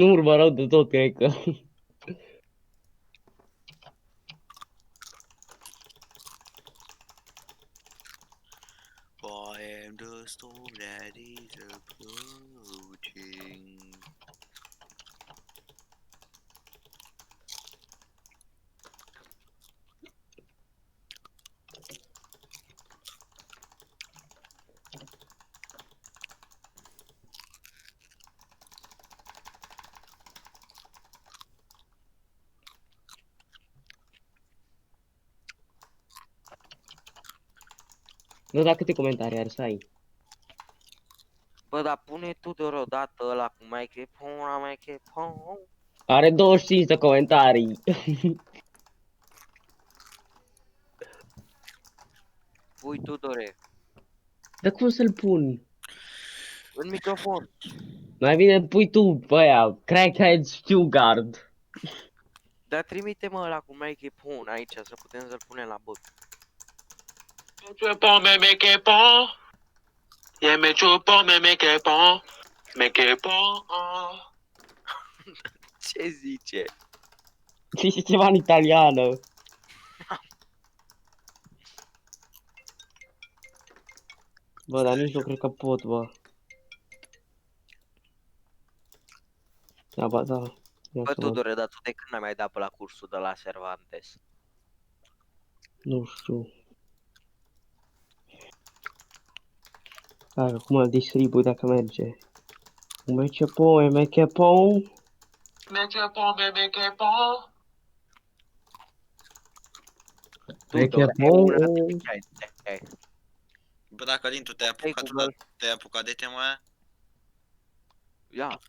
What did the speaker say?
Nu urmă rău de tot, cred că. I am the storm that is approaching. Nu, dar câte comentarii are să ai? Bă, dar pune tu deodată ăla cu microphone. Are 25 de comentarii. Pui Tudore, Dar cum să-l pun? în microfon. Mai bine pui tu pe aia, Crackhead Stuttgart. Dar trimite-mă ăla cu microphone aici, să putem să-l punem la bot. Tu bon, mais mec est bon. Yeah, mais tu bon, mais mec est bon. Mec est bon. Ce zice? Zice ceva în italiană. Bă, dar nici nu cred că pot, bă. Da, ba, da. Ia Bă, să văd. Tudore, dar tu de când n-ai mai dat pe la cursul de la Cervantes? Nu știu. Hai, acum îl distribui dacă merge. Merge po, merge po. Mec est bon, mais mec est bon. Merge Tudore, po. Bă, dacă Alin, tu te-ai apucat, Google. te-ai apucat de tema aia? Ia,